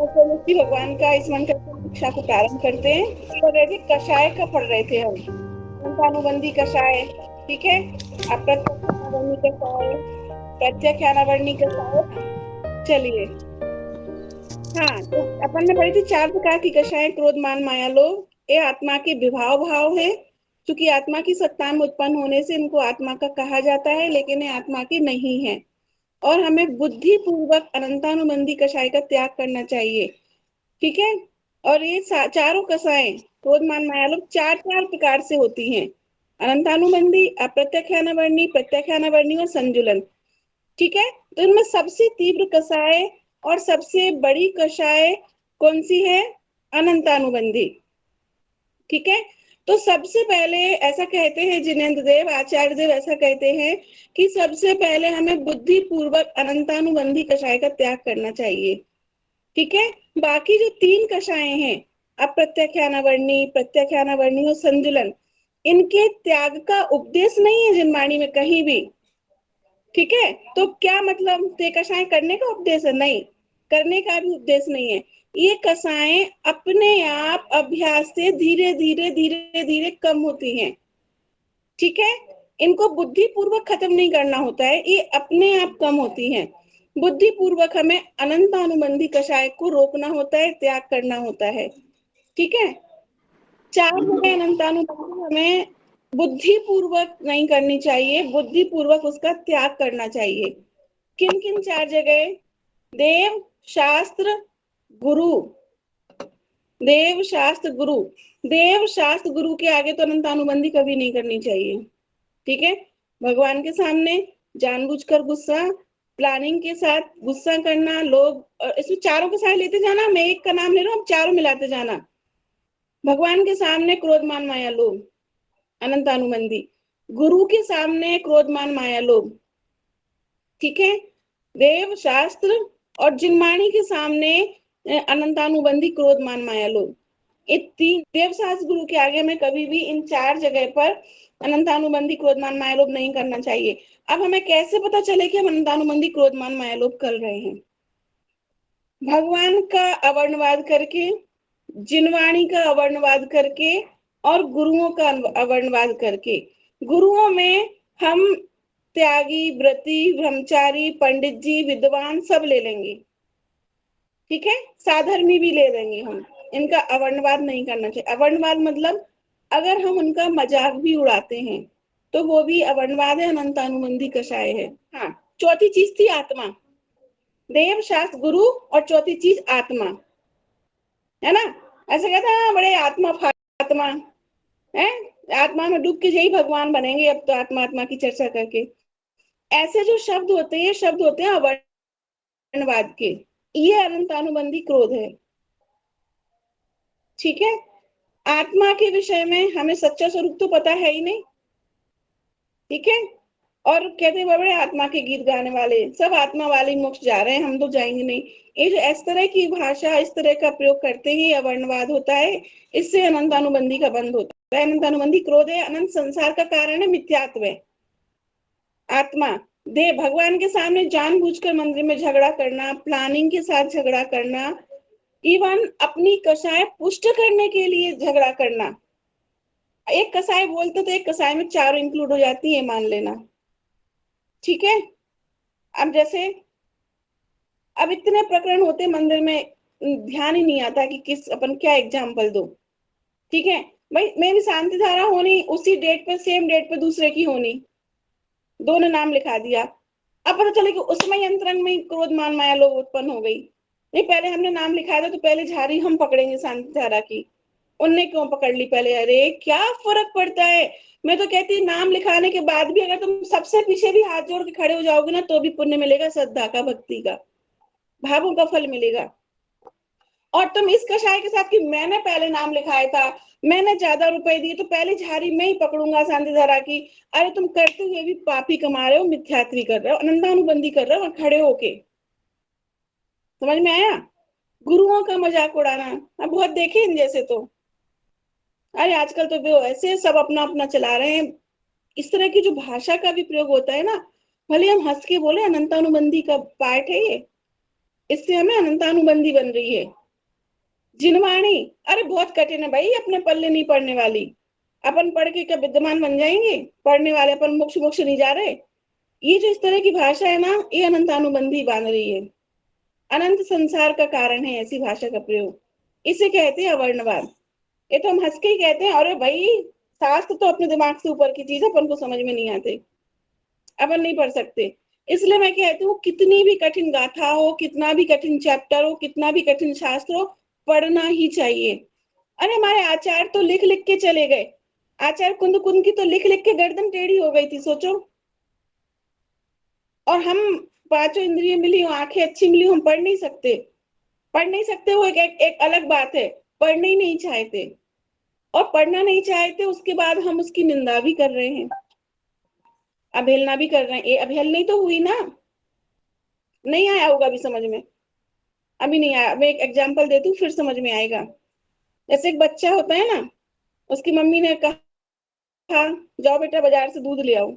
चलो श्री भगवान का स्मरण करके शिक्षा को प्रारंभ करते हैं। पढ़ रहे थे कषाय का, पढ़ रहे थे हम अनंतानुबंधी कषाय। ठीक है, अप्रत्यक्षानावर्णी कषाय, प्रत्यक्षानावर्णी कषाय। चलिए, हाँ, तो अपन ने पढ़ी थी 4 प्रकार की कषाय, क्रोध मान माया लोभ। ये आत्मा के विभाव भाव है। क्योंकि आत्मा की सत्ता में उत्पन्न होने से इनको आत्मा का कहा जाता है, लेकिन ये आत्मा की नहीं है। और हमें बुद्धि पूर्वक अनंतानुबंधी कषाय का त्याग करना चाहिए। ठीक है, और ये चारों कषाएं क्रोध मान माया लोभ 4 प्रकार से होती हैं। अनंतानुबंधी, अप्रत्यक्षानावर्णी, प्रत्यक्षानावर्णी और संजुलन। ठीक है, तो इनमें सबसे तीव्र कषाय और सबसे बड़ी कषाय कौन सी है? अनंतानुबंधी। ठीक है, तो सबसे पहले ऐसा कहते हैं जिनेन्द्र देव, आचार्य देव ऐसा कहते हैं कि सबसे पहले हमें बुद्धि पूर्वक अनंतानुबंधी कषाय का त्याग करना चाहिए। ठीक है, बाकी जो 3 कषाएं हैं, अप्रत्यक्षानावर्णी, प्रत्यक्षानावर्णी और संजुलन, इनके त्याग का उपदेश नहीं है जिनवाणी में कहीं भी। ठीक है, तो क्या मतलब ते कषाय करने का उपदेश है? नहीं, करने का भी उपदेश नहीं है। ये कषाएं अपने आप अभ्यास से धीरे धीरे धीरे धीरे कम होती हैं। ठीक है, इनको बुद्धि पूर्वक खत्म नहीं करना होता है, ये अपने आप कम होती हैं। बुद्धि पूर्वक हमें अनंतानुबंधी कषाय को रोकना होता है, त्याग करना होता है। ठीक है, 4 जगह अनंतानुबंधी हमें बुद्धि पूर्वक नहीं करनी चाहिए, बुद्धि पूर्वक उसका त्याग करना चाहिए। किन किन 4 जगह? देव, शास्त्र, गुरु। देव, शास्त्र, गुरु। देव, शास्त्र, गुरु के आगे तो अनंतानुबंधी कभी नहीं करनी चाहिए। ठीक है, भगवान के सामने जानबूझकर गुस्सा, प्लानिंग के साथ गुस्सा करना, लोग, इसमें चारों के साथ लेते जाना, मैं एक का नाम ले रहा हूँ, चारों मिलाते जाना। भगवान के सामने क्रोध मान माया लोभ, अनंतानुबंधी। गुरु के सामने क्रोध मान माया लोभ। ठीक है, देव, शास्त्र और जिनवाणी के सामने अनंतानुबंधी क्रोध मान माया लोभ। ये 3 देव, शास्त्र, गुरु के आगे में कभी भी इन 4 जगह पर अनंतानुबंधी क्रोध मान माया लोभ नहीं करना चाहिए। अब हमें कैसे पता चले कि हम अनंतानुबंधी क्रोध मान माया लोभ कर रहे हैं? भगवान का अवर्णवाद करके, जिनवाणी का अवर्णवाद करके और गुरुओं का अवर्णवाद करके। गुरुओं में हम त्यागी, व्रती, ब्रह्मचारी, पंडित जी, विद्वान सब ले लेंगे। ठीक है, साधर्मी भी ले लेंगे हम। इनका अवर्णवाद नहीं करना चाहिए। अवर्णवाद मतलब अगर हम उनका मजाक भी उड़ाते हैं तो वो भी अवर्णवाद है, अनंतानुबंधी कषाय है। हाँ, चौथी चीज थी आत्मा। देव, शास्त्र, गुरु और चौथी चीज आत्मा, है ना? ऐसा कहता है हाँ, बड़े आत्मा फात्मा है, आत्मा में डूब के यही भगवान बनेंगे अब तो, आत्मा आत्मा की चर्चा करके। ऐसे जो शब्द होते हैं, शब्द होते हैं अवर्णवाद के। ये अनंतानुबंधी क्रोध है। ठीक है, आत्मा के विषय में हमें सच्चा स्वरूप तो पता है ही नहीं। ठीक है, और कहते बड़े आत्मा के गीत गाने वाले, सब आत्मा वाले मोक्ष जा रहे हैं, हम तो जाएंगे नहीं। ये जो इस तरह की भाषा, इस तरह का प्रयोग करते ही अवर्णवाद होता है। इससे अनंतानुबंधी का बंध होता है। अनंतानुबंधी क्रोध है, अनंत संसार का कारण है, मिथ्यात्व है। आत्मा, देह, भगवान के सामने जानबूझकर मंदिर में झगड़ा करना, प्लानिंग के साथ झगड़ा करना, इवन अपनी कषाय पुष्ट करने के लिए झगड़ा करना। एक कसाई बोलते तो एक कसाई में 4 इंक्लूड हो जाती है, मान लेना। ठीक है, अब जैसे अब इतने प्रकरण होते मंदिर में, ध्यान ही नहीं आता कि किस अपन क्या एग्जाम्पल दो। ठीक है भाई, मेरी शांति धारा होनी, उसी डेट पे, सेम डेट पे दूसरे की होनी, दोनों नाम लिखा दिया। अब पता चले कि उसमें यंत्रण में क्रोध मान माया लोभ उत्पन्न हो गई। नहीं, पहले हमने नाम लिखाया था तो पहले झाड़ी हम पकड़ेंगे शांति धारा की, उनने क्यों पकड़ ली पहले? अरे क्या फर्क पड़ता है? मैं तो कहती नाम लिखाने के बाद भी अगर तुम सबसे पीछे भी हाथ जोड़ के खड़े हो जाओगे ना, तो भी पुण्य मिलेगा, श्रद्धा का, भक्ति का, भावों का फल मिलेगा। और तुम इस कषाय के साथ कि मैंने पहले नाम लिखाया था, मैंने ज्यादा रुपए दिए, तो पहले झाड़ी मैं ही पकड़ूंगा शांति धारा की। अरे तुम करते हुए भी पापी कमा रहे हो, मिथ्यात्वी कर रहे हो, अनंतानुबंधी कर रहे हो खड़े होके। समझ में आया? गुरुओं का मजाक उड़ाना अब बहुत देखे इन जैसे तो। अरे आजकल तो वो ऐसे सब अपना अपना चला रहे हैं। इस तरह की जो भाषा का भी प्रयोग होता है ना, भले हम हंस के बोले, अनंतानुबंधी का पार्ट है ये। इससे हमें अनंतानुबंधी बन रही है। जिनवाणी, अरे बहुत कठिन है भाई, अपने पल्ले नहीं पड़ने वाली। अपन पढ़ के क्या विद्वान बन जाएंगे? पढ़ने वाले अपन मोक्ष मोक्ष नहीं जा रहे। ये जो इस तरह की भाषा है ना, ये अनंतानुबंधी बांध रही है। अनंत संसार का कारण है ऐसी भाषा का प्रयोग। इसे कहते हैं अवर्णवाद। ये तो हम हंस के ही कहते हैं, अरे भाई शास्त्र तो अपने दिमाग से ऊपर की चीज है, अपन को समझ में नहीं आते, अपन नहीं पढ़ सकते। इसलिए मैं कहती हूँ कितनी भी कठिन गाथा हो, कितना भी कठिन चैप्टर हो, कितना भी कठिन शास्त्र हो, पढ़ना ही चाहिए। अरे हमारे आचार्य तो लिख लिख के चले गए। आचार्य कुंद कुंद की तो लिख लिख के गर्दन टेढ़ी हो गई थी, सोचो। और हम पांचों इंद्रिय मिली हो, आंखें अच्छी मिली हो, हम पढ़ नहीं सकते। पढ़ नहीं सकते वो एक अलग बात है। पढ़ने ही नहीं चाहते, और पढ़ना नहीं चाहते उसके बाद हम उसकी निंदा भी कर रहे हैं, अवहेलना भी कर रहे हैं। ये अवहेलना ही तो हुई ना। नहीं आया होगा अभी समझ में? अभी नहीं आया, मैं एक एग्जांपल देती हूँ फिर समझ में आएगा। जैसे एक बच्चा होता है ना, उसकी मम्मी ने कहा जाओ बेटा बाजार से दूध ले आओ,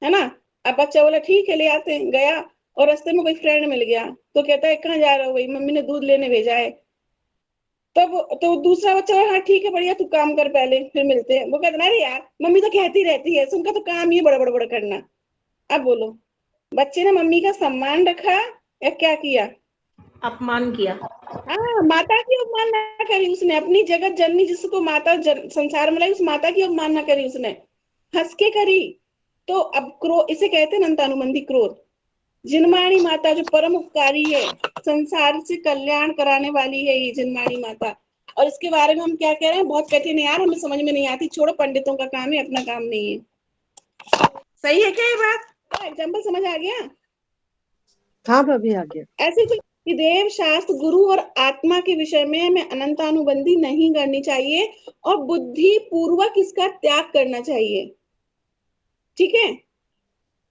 है ना। अब बच्चा बोला ठीक है ले आते हैं, गया, और रास्ते में कोई फ्रेंड मिल गया, तो कहता है कहाँ जा रहा हो? भाई मम्मी ने दूध लेने भेजा है। तब तो दूसरा बच्चा बोला हाँ ठीक है बढ़िया, तू काम कर पहले फिर मिलते हैं। वो कहता ना अरे यार मम्मी तो कहती रहती है, उनका तो काम ही है बड़ा बड़ा बड़ा करना। अब बोलो, बच्चे ने मम्मी का सम्मान रखा या क्या किया? अपमान किया। हाँ, माता की अवमानना करी उसने, अपनी जगत जननी जिसको माता संसार में लाई, उस माता की अवमानना करी उसने, हंस के करी। तो अब क्रोध, इसे कहते हैं अनंतानुबंधी क्रोध। जिनमाणी माता जो परम उपकारी है, संसार से कल्याण कराने वाली है ये जिनमाणी माता। और इसके बारे में हम क्या कह रहे हैं? बहुत कठिन है यार, हमें समझ में नहीं आती, छोड़ो, पंडितों का काम है, अपना काम नहीं है। सही है क्या ये बात? एग्जाम्पल समझ आ गया? हाँ भाभी आ गया। ऐसे कि देव शास्त्र गुरु और आत्मा के विषय में हमें अनंतानुबंधी नहीं करनी चाहिए, और बुद्धि पूर्वक इसका त्याग करना चाहिए। ठीक है।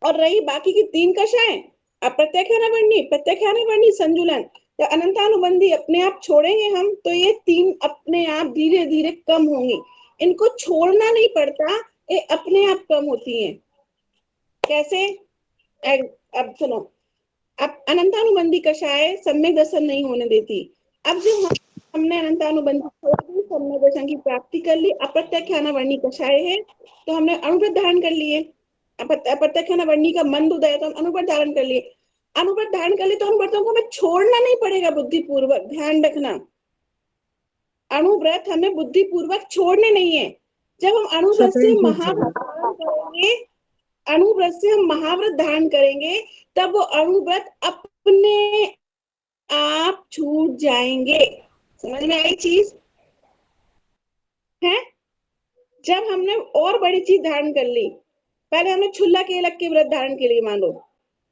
और रही बाकी की तीन कषाएं, अप्रत्याख्यानावर्णी, प्रत्याख्यानावर्णी, संजुलन, तो अनंतानुबंधी अपने आप छोड़ेंगे हम तो ये तीन अपने आप धीरे धीरे कम होंगी। इनको छोड़ना नहीं पड़ता, ये अपने आप कम होती हैं। कैसे? अब सुनो, अब अनंतानुबंधी कषाय सम्यक दर्शन नहीं होने देती। अब जो हमने अनंतानुबंधी छोड़ दी, सम्यक दर्शन की प्राप्ति कर ली, अप्रत्याख्यानावर्णी कषाय है तो हमने अनुव्रत धारण कर लिए। अप्रत्याख्यानावर्णी का मंद उदय तो हम अनुव्रत धारण कर लिए। अनुव्रत धारण कर लिए तो अनुव्रतों को हमें छोड़ना नहीं पड़ेगा, बुद्धिपूर्वक ध्यान रखना। अनुव्रत हमें बुद्धिपूर्वक छोड़ने नहीं है। जब हम अनुव्रत से महाव्रत धारण करेंगे, अनुव्रत से हम महाव्रत धारण करेंगे, तब वो अनुव्रत अपने आप छूट जाएंगे। समझ में आई चीज है? जब हमने और बड़ी चीज धारण कर ली, पहले हमने छुल्ला केलक के व्रत धारण के लिए मान लो,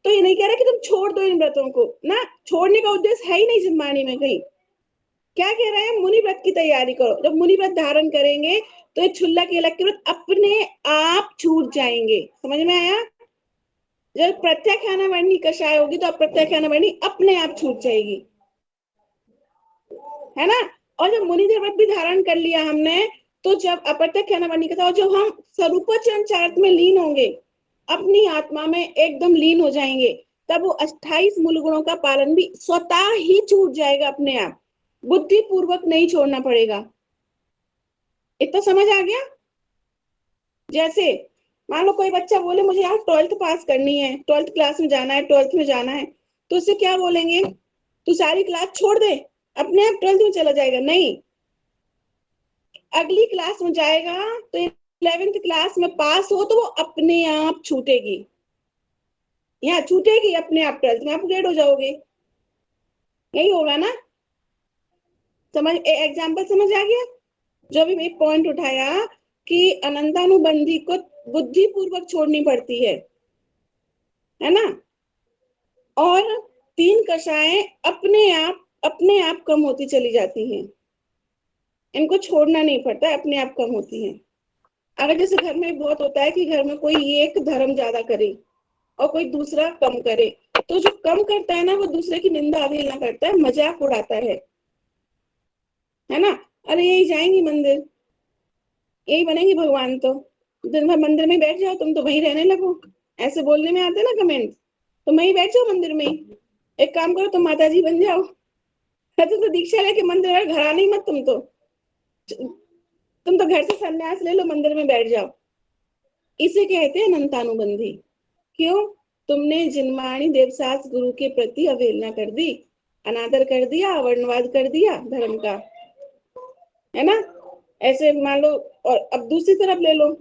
तो ये नहीं कह रहा कि तुम छोड़ दो इन व्रतों को ना, छोड़ने का उद्देश्य है ही नहीं जिनवाणी में कहीं। क्या कह रहे हैं? मुनि व्रत की तैयारी करो। जब मुनि व्रत धारण करेंगे तो ये छुल्ला केलक के व्रत अपने आप छूट जाएंगे। समझ में आया? जब प्रत्याख्यानावर्णी कषाय होगी तो अप्रत्याख्यानावर्णी अपने आप छूट जाएगी, है ना। और जब मुनि व्रत भी धारण कर लिया हमने, तो जब अप्रत्याख्यानावर्णी कथा, और जब हम स्वरूपाचरण चार्ट में लीन होंगे, अपनी आत्मा में एकदम लीन हो जाएंगे, तब वो 28 मूल गुणों का पालन भी स्वतः ही छूट जाएगा अपने आप, बुद्धि पूर्वक नहीं छोड़ना पड़ेगा। इतना समझ आ गया? जैसे मान लो कोई बच्चा बोले मुझे यार 12th पास करनी है, 12th क्लास में जाना है, 12th में जाना है, तो उसे क्या बोलेंगे? तू सारी क्लास छोड़ दे, अपने आप 12th में चला जाएगा? नहीं, अगली क्लास में जाएगा तो 11th क्लास में पास हो तो वो अपने आप छूटेगी, यहाँ छूटेगी अपने आप, 12th में अपग्रेड हो जाओगे। यही होगा ना? समझ, एग्जाम्पल समझ आ गया? जो भी एक पॉइंट उठाया कि अनंतानुबंधी को बुद्धि पूर्वक छोड़नी पड़ती है ना। और तीन कषाएं अपने आप कम होती चली जाती हैं, इनको छोड़ना नहीं पड़ता, अपने आप कम होती हैं। अगर जैसे घर में बहुत होता है कि घर में कोई एक धर्म ज्यादा करे और कोई दूसरा कम करे, तो जो कम करता है ना वो दूसरे की निंदा अवहेलना करता है, मजाक उड़ाता है ना। अरे यही जाएंगी मंदिर, यही बनेंगे भगवान, तो दिन भर मंदिर में बैठ जाओ, तुम तो वहीं रहने लगो, ऐसे बोलने में आते ना कमेंट, तो वहीं बैठ जाओ मंदिर में। एक काम करो, तुम माता जी बन जाओ। तुम तो दीक्षा लेके मंदिर में घर आनी मत, तुम तो घर से संन्यास ले लो, मंदिर में बैठ जाओ। इसे कहते हैं अनंतानुबंधी। क्यों? तुमने जिनवाणी देवसास गुरु के प्रति अवहेलना कर दी, अनादर कर दिया, वर्णवाद कर दिया धर्म का, है ना। ऐसे मान लो। और अब दूसरी तरफ ले लो,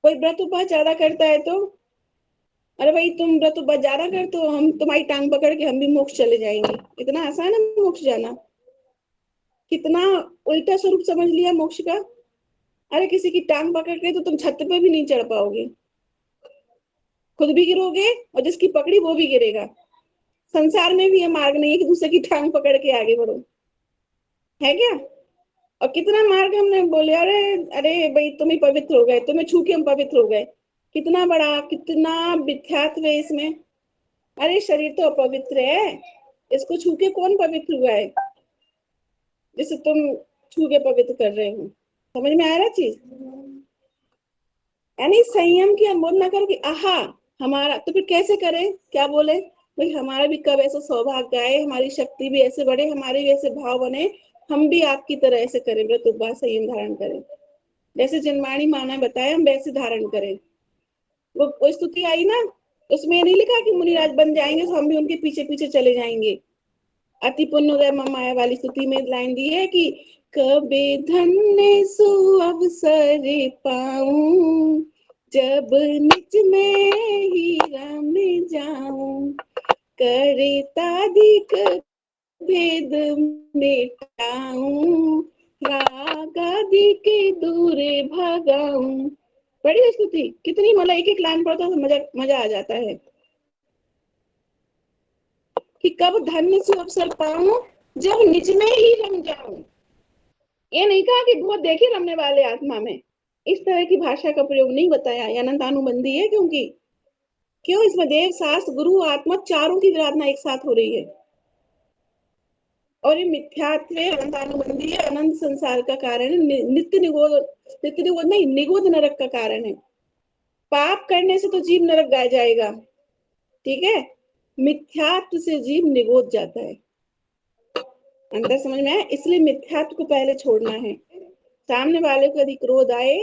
कोई व्रत उपवास ज्यादा करता है तो, अरे भाई तुम व्रत उपवास ज्यादा करते हो, हम तुम्हारी टांग पकड़ के हम भी मोक्ष चले जाएंगे। इतना आसान है मोक्ष जाना? कितना उल्टा स्वरूप समझ लिया मोक्ष का। अरे किसी की टांग पकड़ के तो तुम छत पे भी नहीं चढ़ पाओगे, खुद भी गिरोगे और जिसकी पकड़ी वो भी गिरेगा। संसार में भी ये मार्ग नहीं है कि दूसरे की टांग पकड़ के आगे बढ़ो, है क्या? और कितना मार्ग हमने बोले, अरे अरे भाई तुम ही पवित्र हो गए, तुम्हें छू के हम पवित्र हो गए। कितना बड़ा, कितना मिथ्यात्व है इसमें। अरे शरीर तो अपवित्र है, इसको छू के कौन पवित्र हुआ है जिसे तुम छू के पवित्र कर रहे हो? समझ में आ रहा चीज? यानी संयम की अनमोल करो कि आहा हमारा, तो फिर कैसे करें? क्या बोले भाई, हमारा भी कब ऐसा सौभाग्य आए, हमारी शक्ति भी ऐसे बढ़े, हमारे भी ऐसे भाव बने, हम भी आपकी तरह ऐसे करें, व्रत उपवास संयम धारण करें, जैसे जिनवाणी माँ ने बताया हम वैसे धारण करें। वो स्तुति आई ना, उसमें नहीं लिखा कि मुनिराज बन जाएंगे तो हम भी उनके पीछे पीछे चले जाएंगे। अति पुण्योदय माया वाली स्तुति में लाइन दी है कि कबे धन्य सु अवसर पाऊं, जब निज में ही रम जाऊं, करे तादिक भेद मिटाऊं, राग आदि के दूरे भगाऊं। बड़ी स्तुति, कितनी मतलब एक एक लाइन पढ़ता तो मजा मजा आ जाता है कि कब धन्य से अवसर पाऊं, जब निज में ही रम जाऊं। ये नहीं कहा कि बहुत देखे रमने वाले आत्मा में, इस तरह की भाषा का प्रयोग नहीं बताया। ये अनंतानुबंधी है, क्योंकि क्यों इसमें देव शास्त्र गुरु आत्मा चारों की विराधना एक साथ हो रही है। और ये मिथ्यात्व अनंतानुबंधी है, अनंत संसार का कारण है, नित्य निगोद नहीं, निगोद नरक का कारण है। पाप करने से तो जीव नरक गाया जाएगा, ठीक है, मिथ्यात्व से जीव निगोद जाता है। अंदर समझ में आया? इसलिए मिथ्यात्व को पहले छोड़ना है। सामने वाले को यदि क्रोध आए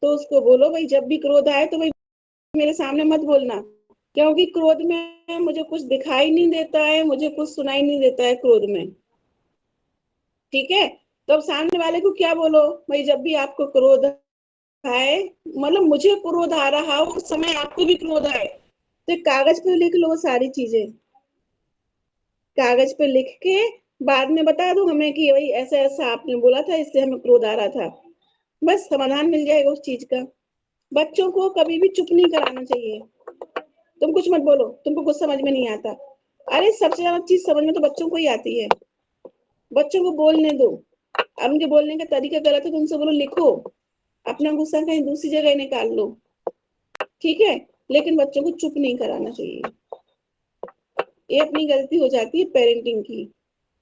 तो उसको बोलो भाई, जब भी क्रोध आए तो भाई मेरे सामने मत बोलना, क्योंकि क्रोध में मुझे कुछ दिखाई नहीं देता है, मुझे कुछ सुनाई नहीं देता है क्रोध में, ठीक है। तो अब सामने वाले को क्या बोलो भाई, जब भी आपको क्रोध आए, मतलब मुझे क्रोध आ रहा हो उस समय आपको भी क्रोध आए, तो कागज पे लिख लो सारी चीजें, कागज पे लिख के बाद में बता दो हमें कि भाई ऐसा ऐसा आपने बोला था, इससे हमें क्रोध आ रहा था। बस समाधान मिल जाएगा उस चीज का। बच्चों को कभी भी चुप नहीं कराना चाहिए। तुम कुछ मत बोलो, तुमको कुछ समझ में नहीं आता। अरे सबसे ज्यादा चीज समझ में तो बच्चों को ही आती है। बच्चों को बोलने दो। अब उनके बोलने का तरीका गलत है तो उनसे बोलो लिखो, अपना गुस्सा कहीं दूसरी जगह निकाल लो, ठीक है, लेकिन बच्चों को चुप नहीं कराना चाहिए। ये अपनी गलती हो जाती है पेरेंटिंग की।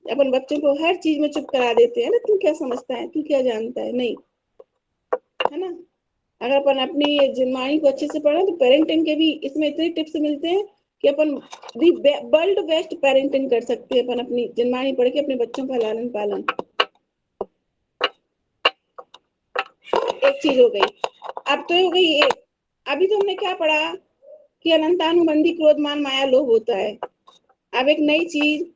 अपन बच्चों को हर चीज में चुप करा देते हैं ना, तू क्या समझता है, तू क्या जानता है, नहीं, है ना। अगर अपन अपनी जिनवाणी को अच्छे से पढ़े तो पेरेंटिंग के भी इसमें इतने टिप्स मिलते हैं कि अपन दी वर्ल्ड बेस्ट पेरेंटिंग कर सकते हैं अपन अपनी जिनवाणी पढ़ के अपने बच्चों का लालन पालन। एक चीज हो गई। अब तो हो गई एक, अभी तो हमने क्या पढ़ा कि अनंतानुबंधी क्रोध मान माया लोभ होता है। अब एक नई चीज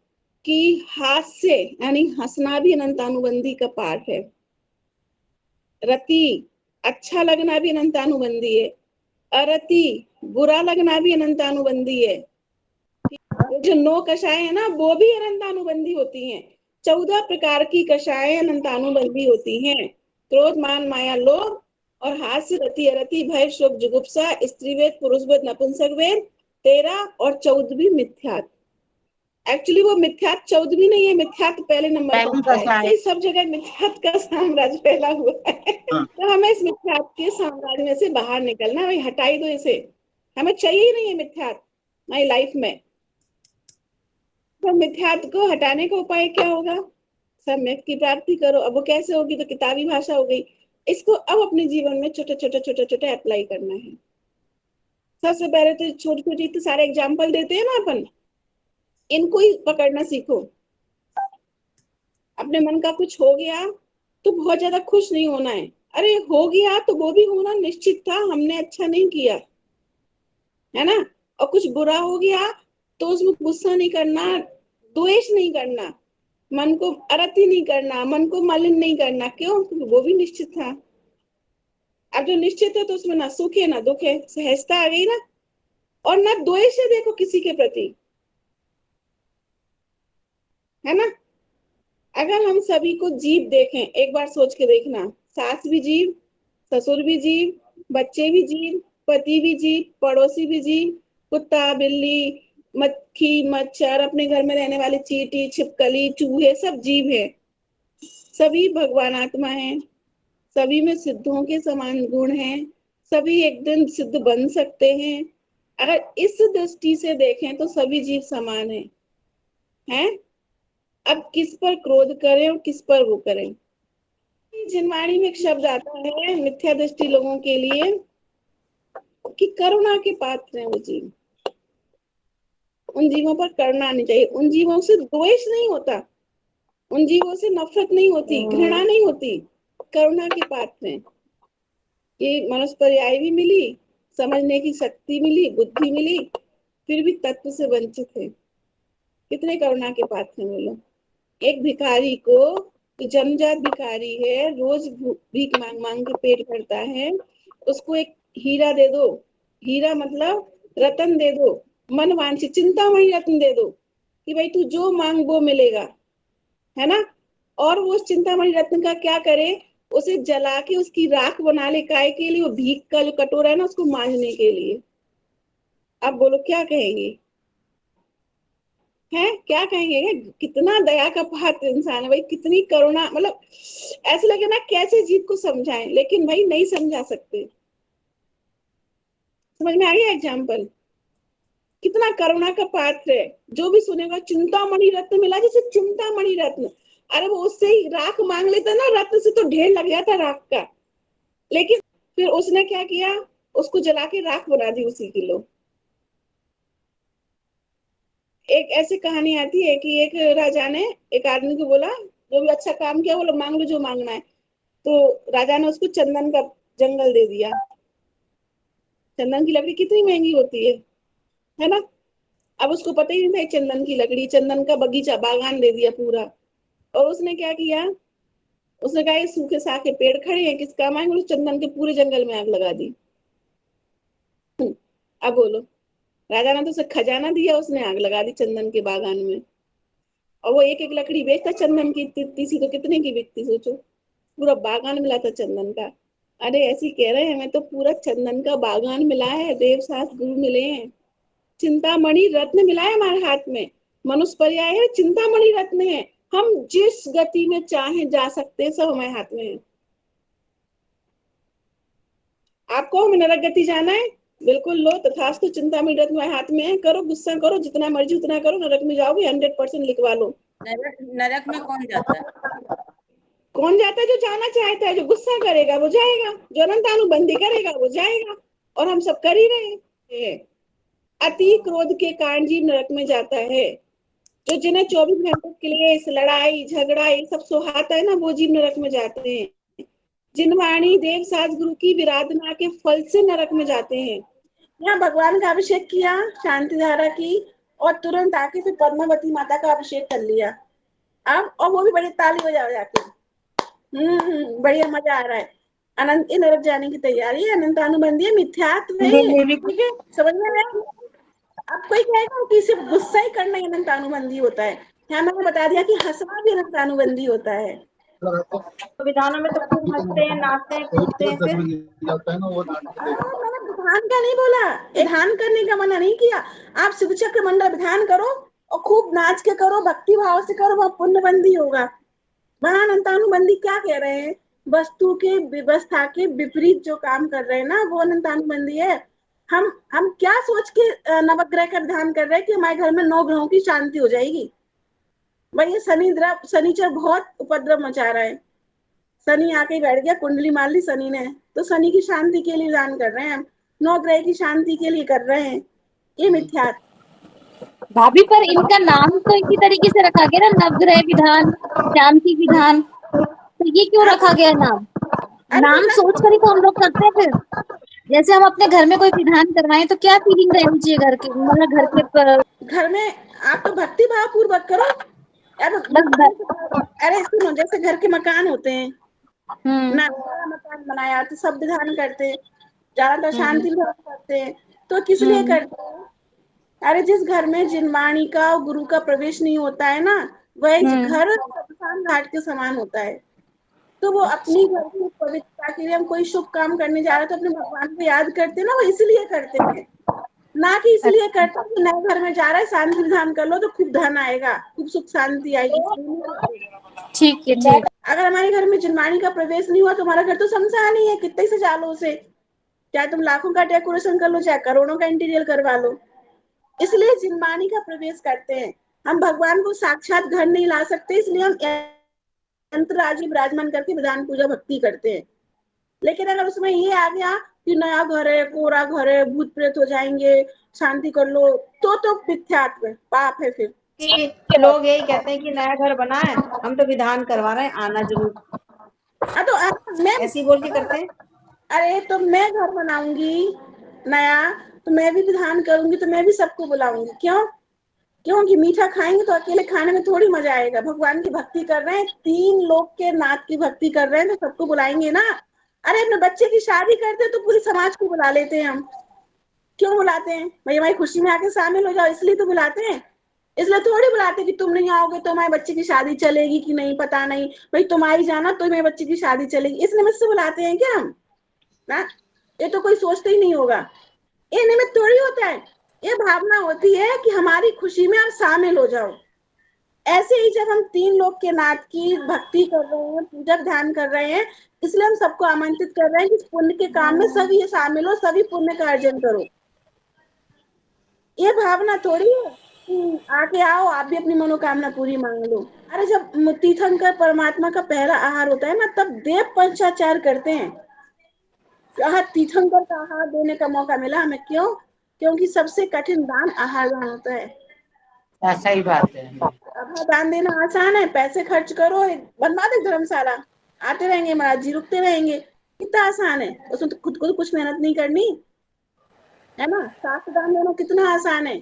कि हास्य यानी हंसना भी अनंतानुबंधी का पार्ट है। रति अच्छा लगना भी अनंतानुबंधी है, अरति बुरा लगना भी अनंतानुबंधी है। जो 9 कषाय है ना वो भी अनंतानुबंधी होती हैं। 14 प्रकार की कषाय अनंतानुबंधी होती हैं। क्रोध मान माया लोभ और हास्य रति अरति भय शोक जुगुप्सा स्त्रीवेद पुरुषवेद नपुंसकवेद 13 और 14वीं मिथ्यात्व। एक्चुअली वो मिथ्यात्व 14वीं नहीं है, मिथ्यात्व पहले नंबर पर है। सब जगह मिथ्यात्व का साम्राज्य फैला हुआ है। तो हमें इस मिथ्यात्व के साम्राज्य में से बाहर निकलना है। भाई हटाई दो इसे, हमें चाहिए ही नहीं है मिथ्यात्व हमारी लाइफ में। तो मिथ्यात्व को हटाने का उपाय क्या होगा? सम्यक की प्राप्ति करो। अब वो कैसे होगी? तो किताबी भाषा हो गई। इसको अब अपने जीवन में छोटे छोटे छोटे छोटे अप्लाई करना है। सबसे पहले तो छोटी छोटी तो सारे एग्जाम्पल देते हैं ना अपन, इनको ही पकड़ना सीखो। अपने मन का कुछ हो गया तो बहुत ज्यादा खुश नहीं होना है। अरे हो गया तो वो भी होना निश्चित था, हमने अच्छा नहीं किया, है ना। और कुछ बुरा हो गया तो उसमें गुस्सा नहीं करना, द्वेष नहीं करना, मन को अरति नहीं करना, मन को मलिन नहीं करना। क्यों? क्योंकि वो भी निश्चित था। अब जो निश्चित है तो उसमें ना सुख है ना दुख है, सहजता आ गई ना। और ना द्वेष है देखो किसी के प्रति, है ना। अगर हम सभी को जीव देखें, एक बार सोच के देखना, सास भी जीव, ससुर भी जीव, बच्चे भी जीव, पति भी जीव, पड़ोसी भी जीव, कुत्ता बिल्ली मक्खी मच्छर, अपने घर में रहने वाले चींटी छिपकली चूहे सब जीव है। सभी भगवान आत्मा है, सभी में सिद्धों के समान गुण हैं, सभी एक दिन सिद्ध बन सकते हैं। अगर इस दृष्टि से देखें तो सभी जीव समान हैं। अब किस पर क्रोध करें और किस पर वो करें। जिनवाणी में एक शब्द आता है मिथ्या दृष्टि लोगों के लिए कि करुणा के पात्र हैं वो जीव। उन जीवों पर करुणा आनी चाहिए, उन जीवों से द्वेष नहीं होता, उन जीवों से नफरत नहीं होती, घृणा नहीं होती, करुणा के पात्र हैं। ये मनुष्य पर्याय भी मिली, समझने की शक्ति मिली, बुद्धि मिली, फिर भी तत्व से वंचित है। कितने करुणा के पात्र हैं वो लोग। एक भिखारी को, जन्मजात भिखारी है, रोज भीख मांग मांग के पेट भरता है, उसको एक हीरा दे दो, हीरा मतलब रतन दे दो, मन वांछित चिंतामणि रत्न दे दो कि भाई तू जो मांग वो मिलेगा, है ना। और वो उस चिंतामणि रत्न का क्या करे, उसे जला के उसकी राख बना ले, काय के लिए? वो भीख का जो कटोरा है ना उसको मांजने के लिए। अब बोलो क्या कहेंगे, है क्या कहेंगे? कितना दया का पात्र इंसान है भाई, कितनी करुणा, मतलब ऐसे लगे ना कैसे जीव को समझाएं, लेकिन भाई नहीं समझा सकते। समझ में आ गया एग्जाम्पल? कितना करुणा का पात्र है। जो भी सुनेगा चिंतामणि रत्न मिला, जैसे चिंतामणि रत्न, अरे वो उससे ही राख मांग लेता ना, रत्न से तो ढेर लग जाता राख का, लेकिन फिर उसने क्या किया, उसको जला के राख बना दी उसी की। लो, एक ऐसी कहानी आती है कि एक राजा ने एक आदमी को बोला जो भी अच्छा काम किया बोलो मांग लो जो मांगना है। तो राजा ने उसको चंदन का जंगल दे दिया। चंदन की लकड़ी कितनी महंगी होती है ना। अब उसको पता ही नहीं था चंदन की लकड़ी, चंदन का बगीचा बागान दे दिया पूरा। और उसने क्या किया, उसने कहा ये सूखे साखे पेड़ खड़े हैं किस काम आएंगे, चंदन के पूरे जंगल में आग लगा दी। अब बोलो, राजा ने तो उसे खजाना दिया, उसने आग लगा दी चंदन के बागान में। और वो एक एक लकड़ी बेचता चंदन की, इतनी सी तो कितने की बिकती सोचो, पूरा बागान मिला था चंदन का। अरे ऐसी कह रहे हैं हमें तो पूरा चंदन का बागान मिला है, देव शास्त्र गुरु मिले हैं, चिंतामणि रत्न मिला है हमारे हाथ में, मनुष्य पर्याय है, चिंतामणि रत्न है। हम जिस गति में चाहे जा सकते हैं, सब हमारे हाथ में है। आपको हमें नरक गति जाना है, बिल्कुल लो तथास्तु, चिंतामणि रत्न तुम्हारे हाथ में है, करो गुस्सा करो जितना मर्जी उतना करो, नरक में जाओगे 100% लिखवा लो। नरक में कौन जाता है? कौन जाता है? जो जाना चाहता है, जो गुस्सा करेगा वो जाएगा, जो अनंत अनुबंधी करेगा वो जाएगा। और हम सब कर ही रहे हैं। अति क्रोध के कारण जीव नरक में जाता है। जो जिन्हें 24 घंटे के लिए इस लड़ाई झगड़ा ये सब सुहाता है ना, वो जीव नरक में जाते हैं। जिनवाणी देव साज गुरु की विराधना के फल से नरक में जाते हैं। यहाँ भगवान का अभिषेक किया शांति धारा की, और तुरंत आके फिर पद्मावती माता का अभिषेक कर लिया। अब और वो भी बड़ी ताली बजा जाके, बढ़िया मजा आ रहा है। अनंत नरक जाने की तैयारी है, अनंत अनुबंधी है, मिथ्यात्व है, ठीक है, समझ में आया? अब कोई कहेगा कि सिर्फ गुस्सा ही करना ही अनंत अनुबंधी होता है। यहाँ मैंने बता दिया कि हंसना भी अनंत अनुबंधी होता है। विधानों में तो खूब हंसते हैं, नाचते हैं, कूदते हैं। फिर मैंने विधान का नहीं बोला, विधान करने का मना नहीं किया। आप शिव चक्र मंडल विधान करो और खूब नाच के करो, भक्ति भाव से करो, वह पुण्यबंदी होगा। वहां अनंतानुबंधी क्या कह रहे हैं, वस्तु के व्यवस्था के विपरीत जो काम कर रहे हैं ना, वो अनंतानुबंधी है। हम क्या सोच के नवग्रह का विधान कर रहे हैं कि हमारे घर में 9 ग्रहों की शांति हो जाएगी। भाई शनिचर बहुत उपद्रव मचा रहा है। शनि आके बैठ गया, कुंडली मार ली शनि ने, तो शनि की शांति के लिए विधान कर रहे हैं हम, 9 ग्रह की शांति के लिए कर रहे हैं। ये मिथ्यात्व। भाभी पर इनका नाम तो इसी तरीके से रखा गया ना, नवग्रह विधान, शांति विधान, तो ये क्यों हाँ रखा गया नाम? अरे नाम सोच कर ही तो हम लोग करते हैं फिर। जैसे हम अपने घर में कोई विधान करवाएं तो क्या फीलिंग रहनी चाहिए घर के, मतलब घर के घर में आप तो भक्ति भाव पूर्वक करो। अरे बस। अरे सुनो, जैसे घर के मकान होते हैं हम्म ना, बड़ा मकान बनाया तो सब विधान करते हैं, ज्यादातर शांति विधान करते हैं। तो किस लिए हम्म करते हैं? अरे जिस घर में जिनवाणी का और गुरु का प्रवेश नहीं होता है ना, वह हम्म घर शमशान घाट के समान होता है। तो वो अपनी घर की पवित्रता के लिए, हम कोई शुभ काम करने जा रहे हैं तो अपने भगवान को याद करते हैं ना, वो इसलिए करते हैं, ना कि इसलिए करते हैं कि नए घर में जा रहा है शांति विधान कर लो तो खूब धन आएगा, खूब सुख शांति आएगी, इसलिए नहीं करते। ठीक है, ठीक। अगर हमारे घर में जिनवाणी का प्रवेश नहीं हुआ तो हमारा घर तो शमशान ही है, कितने से सजालो उसे, चाहे तुम लाखों का डेकोरेशन कर लो, चाहे करोड़ों का इंटीरियर करवा लो। इसलिए जिनवाणी का प्रवेश करते हैं। हम भगवान को साक्षात घर नहीं ला सकते, इसलिए हम यंत्रराजी विराजमान करके विधान पूजा भक्ति करते हैं। लेकिन अगर उसमें ये आ गया कि नया घर है, कोरा घर है, भूत प्रेत हो जाएंगे, शांति कर लो, तो मिथ्यात्व पाप है फिर। कि लोग यही कहते हैं कि नया घर बना है, हम तो विधान करवा रहे हैं, आना जरूर, तो मैं ऐसे ही बोल के करते हैं। अरे तो मैं घर बनाऊंगी नया, तो मैं भी विधान करूंगी, तो मैं भी सबको बुलाऊंगी। क्यों? क्योंकि मीठा खाएंगे तो अकेले खाने में थोड़ी मजा आएगा। भगवान की भक्ति कर रहे हैं, 3 लोग के नाथ की भक्ति कर रहे हैं, तो सबको बुलाएंगे ना। अरे अपने बच्चे की शादी करते हैं तो पूरी समाज को बुला लेते हैं हम। क्यों बुलाते हैं? भाई हमारी खुशी में आके शामिल हो जाओ, इसलिए तो बुलाते हैं। इसलिए थोड़ी बुलाते कि तुम नहीं आओगे तो हमारे बच्चे की शादी चलेगी कि नहीं, पता नहीं, भाई तुम आई जाना तो मेरे बच्चे की शादी चलेगी, इस निमित्त से बुलाते हैं क्या हम ना? ये तो कोई सोचते ही नहीं होगा। ये निमित्त थोड़ी होता है, ये भावना होती है कि हमारी खुशी में आप शामिल हो जाओ। ऐसे ही जब हम 3 लोग के नाथ की भक्ति कर रहे हैं, पूजा ध्यान कर रहे हैं, इसलिए हम सबको आमंत्रित कर रहे हैं कि पुण्य के काम में सभी ये शामिल हो, सभी पुण्य का अर्जन करो। ये भावना थोड़ी है कि आके आओ आप भी अपनी मनोकामना पूरी मांग लो। अरे जब तीर्थंकर परमात्मा का पहला आहार होता है ना, तब देव पंचाचार करते हैं। तीर्थंकर का आहार देने का मौका मिला हमें, क्यों? क्योंकि सबसे कठिन दान आहार दान होता है। सही बात है। आहार दान देना आसान है, पैसे खर्च करो, बनवा दे धर्मशाला, आते रहेंगे महाराज जी, रुकते रहेंगे, कितना आसान है। उसमें तो खुद को तो कुछ मेहनत नहीं करनी है ना। शास्त्र दान देना कितना आसान है।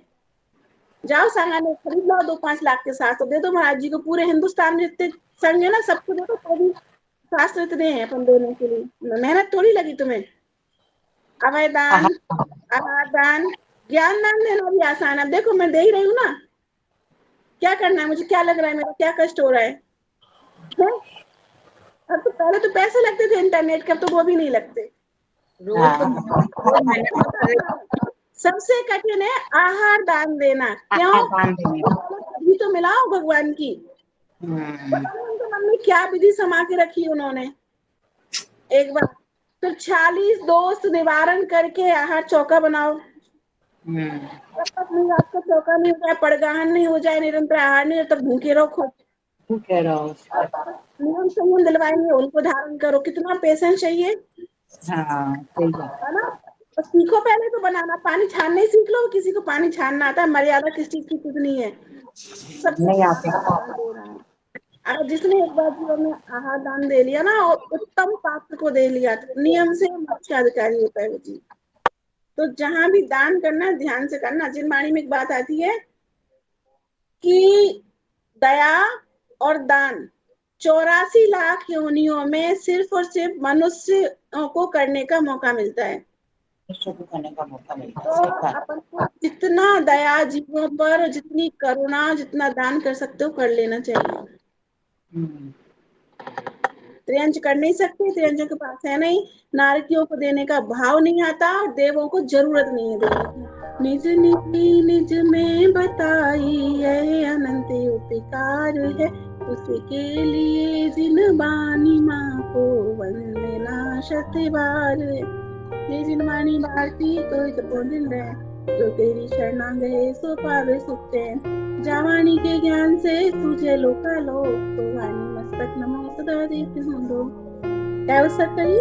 जाओ सांगाने खरीद लो 2-5 लाख के साथ, तो दे दो महाराज जी को। पूरे हिंदुस्तान में जितने संघ है ना, सबको दे दो, तो भी शास्त्र इतने हैं अपन देने के लिए, मेहनत थोड़ी लगी तुम्हें। अभय दान, आहार दान, ज्ञान दान देना भी आसान है। अब देखो मैं दे ही रही हूँ ना, क्या करना है मुझे, क्या लग रहा है, मेरा क्या कष्ट हो रहा है? अब तो पहले तो पैसे लगते थे इंटरनेट के, अब तो वो भी नहीं लगते। सबसे कठिन है आहार दान देना। क्यों? तभी तो मिलाओ भगवान की। उनके मन में क्या विधि समा के रखी उन्होंने। एक बार तो 46 दोस्त निवारण करके आहार चौका बनाओ। जब तक निराश का चौका नहीं हो जाए, पड़गाहन नहीं हो जाए, निरंतर आहार नहीं, तब भूखे रहो, खुद नियम संयम दिलवाएंगे, उनको धारण करो। कितना पेशेंस चाहिए, है ना? तो सीखो पहले तो बनाना, पानी छानने ही सीख लो। किसी को पानी छानना आता है? मर्यादा किस चीज की कितनी है, सबसे दे रहा है। अगर जिसने एक बार जीवन में आहार दान दे लिया ना, और उत्तम पात्र को दे लिया, तो नियम से मुख्य अधिकारी होता है वो चीज। तो जहां भी दान करना है ध्यान से करना। जिनवाणी में एक बात आती है कि दया और दान 84 लाख योनियों में सिर्फ और सिर्फ मनुष्य को करने का मौका मिलता है। तो अपन को जितना दया जीवों पर, जितनी करुणा, जितना दान कर सकते हो कर लेना चाहिए। त्रियंच कर नहीं सकते, त्रियंचों के पास है नहीं, नारकियों को देने का भाव नहीं आता, और देवों को जरूरत नहीं है देने की। निज निज में बताई है अनंत उपकार है, उसके लिए जिनवाणी माँ को वंदना शतबार है। ये जिनवाणी भारती तो जपो दिन रहे, जो तेरी शरणा गए सो पावे सुख चैन। जावाणी के ज्ञान से तुझे लोका लोक, तो वाणी मस्तक नमो सदा देते हों लोग। क्या हो सकता है?